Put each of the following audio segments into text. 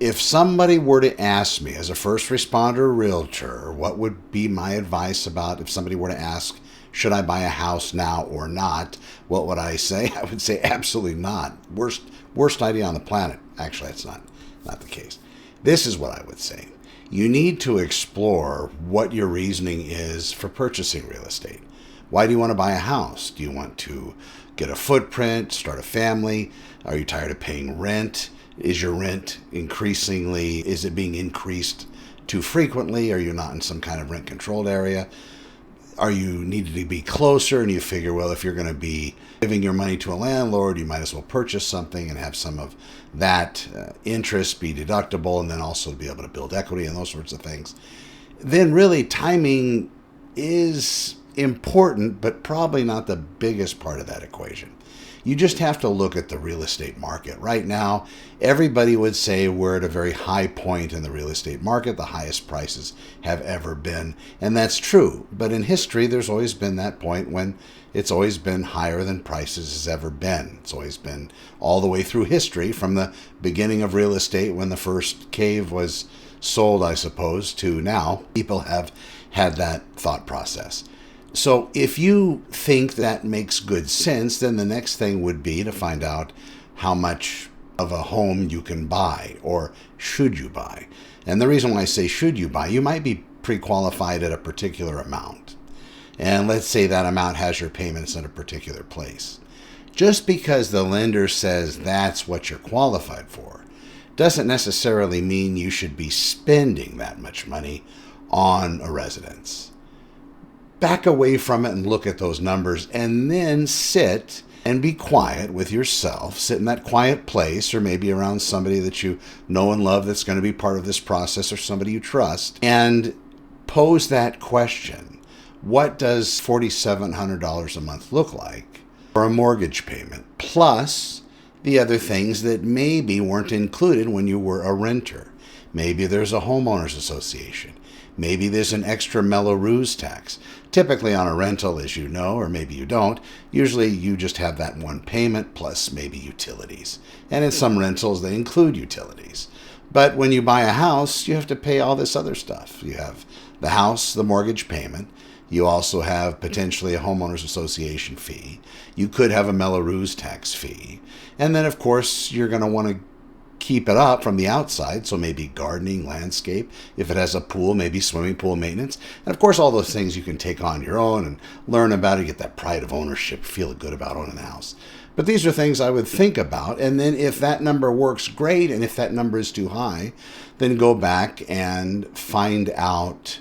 If somebody were to ask me as a first responder realtor, what would be my advice about if somebody were to ask, should I buy a house now or not? What would I say? I would say absolutely not. Worst idea on the planet. Actually, that's not the case. This is what I would say. You need to explore what your reasoning is for purchasing real estate. Why do you want to buy a house? Do you want to get a footprint, start a family? Are you tired of paying rent? Is your rent is it being increased too frequently? Are you not in some kind of rent controlled area? Are you needed to be closer and you figure, well, if you're going to be giving your money to a landlord, you might as well purchase something and have some of that interest be deductible and then also be able to build equity and those sorts of things. Then really timing is important, but probably not the biggest part of that equation. You just have to look at the real estate market. Right now, everybody would say we're at a very high point in the real estate market, the highest prices have ever been. And that's true. But in history, there's always been that point when it's always been higher than prices has ever been. It's always been all the way through history, from the beginning of real estate when the first cave was sold, I suppose, to now. People have had that thought process. So if you think that makes good sense, then the next thing would be to find out how much of a home you can buy, or should you buy. And the reason why I say should you buy, you might be pre-qualified at a particular amount. And let's say that amount has your payments in a particular place. Just because the lender says that's what you're qualified for doesn't necessarily mean you should be spending that much money on a residence. Back away from it and look at those numbers, and then sit and be quiet with yourself. Sit in that quiet place, or maybe around somebody that you know and love that's going to be part of this process, or somebody you trust, and pose that question. What does $4,700 a month look like for a mortgage payment, plus the other things that maybe weren't included when you were a renter? Maybe there's a homeowners association. Maybe there's an extra Melrose tax. Typically on a rental, as you know, or maybe you don't, usually you just have that one payment plus maybe utilities. And in some rentals, they include utilities. But when you buy a house, you have to pay all this other stuff. You have the house, the mortgage payment. You also have potentially a homeowners association fee. You could have a Melrose tax fee. And then, of course, you're going to want to keep it up from the outside, so maybe gardening, landscape. If it has a pool, maybe swimming pool maintenance. And of course, all those things you can take on your own and learn about it, get that pride of ownership, feel good about owning the house. But these are things I would think about. And then if that number works, great. And if that number is too high, then go back and find out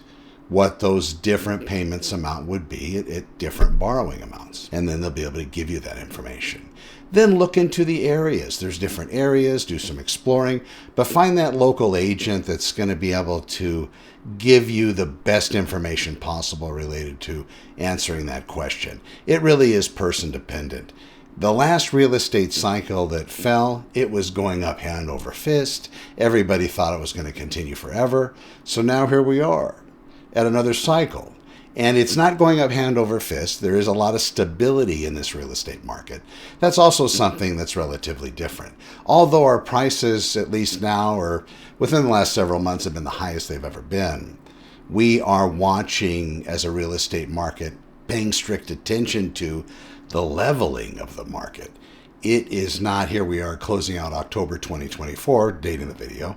what those different payments amount would be at different borrowing amounts. And then they'll be able to give you that information. Then look into the areas. There's different areas, do some exploring, but find that local agent that's going to be able to give you the best information possible related to answering that question. It really is person dependent. The last real estate cycle that fell, it was going up hand over fist. Everybody thought it was going to continue forever. So now here we are at another cycle. And it's not going up hand over fist. There is a lot of stability in this real estate market. That's also something that's relatively different. Although our prices, at least now or within the last several months, have been the highest they've ever been, we are watching, as a real estate market, paying strict attention to the leveling of the market. It is not, here we are closing out October 2024, dating the video,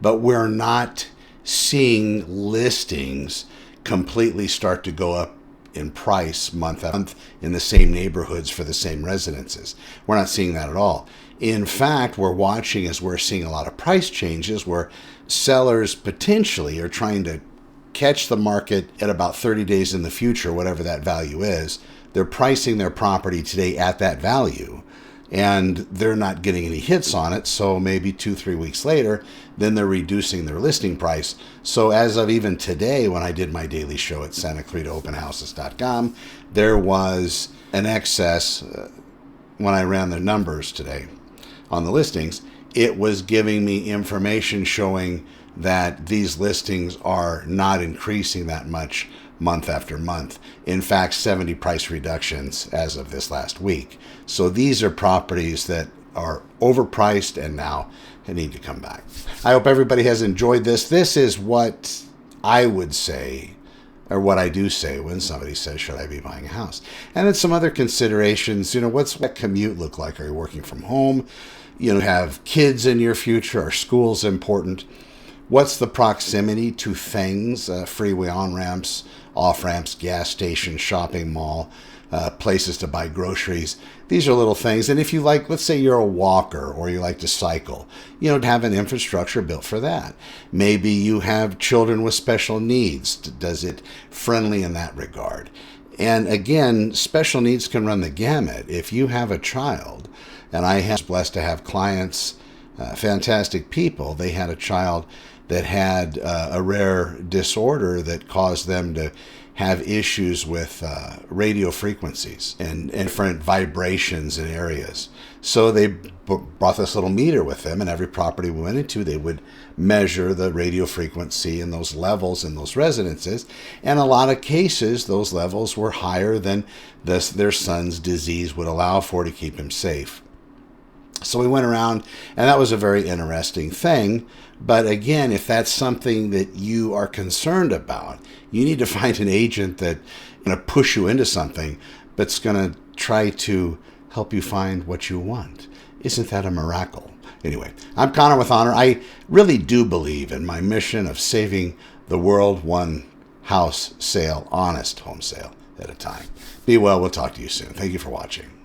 but we're not seeing listings completely start to go up in price month after month in the same neighborhoods for the same residences. We're not seeing that at all. In fact, we're watching as we're seeing a lot of price changes where sellers potentially are trying to catch the market at about 30 days in the future, whatever that value is. They're pricing their property today at that value, and they're not getting any hits on it. So maybe 2-3 weeks later, then they're reducing their listing price. So as of even today, when I did my daily show at SantaClaritaOpenHouses.com, there was an excess when I ran the numbers today on the listings. It was giving me information showing that these listings are not increasing that much month after month. In fact, 70 price reductions as of this last week. So these are properties that are overpriced, and now need to come back. I hope everybody has enjoyed this. This is what I would say, or what I do say when somebody says, should I be buying a house? And then some other considerations. What's that commute look like? Are you working from home? Have kids in your future? Are schools important? What's the proximity to things? Freeway on-ramps, off-ramps, gas station, shopping mall, places to buy groceries. These are little things. And if you like, let's say you're a walker or you like to cycle, have an infrastructure built for that. Maybe you have children with special needs. Does it friendly in that regard? And again, special needs can run the gamut. If you have a child, and I was blessed to have clients, fantastic people, they had a child that had a rare disorder that caused them to have issues with radio frequencies and different vibrations in areas. So they brought this little meter with them, and every property we went into, they would measure the radio frequency and those levels in those residences. And in a lot of cases, those levels were higher than their son's disease would allow for to keep him safe. So we went around, and that was a very interesting thing. But again, if that's something that you are concerned about, you need to find an agent that's going to push you into something, but's going to try to help you find what you want. Isn't that a miracle? Anyway, I'm Connor with Honor. I really do believe in my mission of saving the world one house sale, honest home sale at a time. Be well. We'll talk to you soon. Thank you for watching.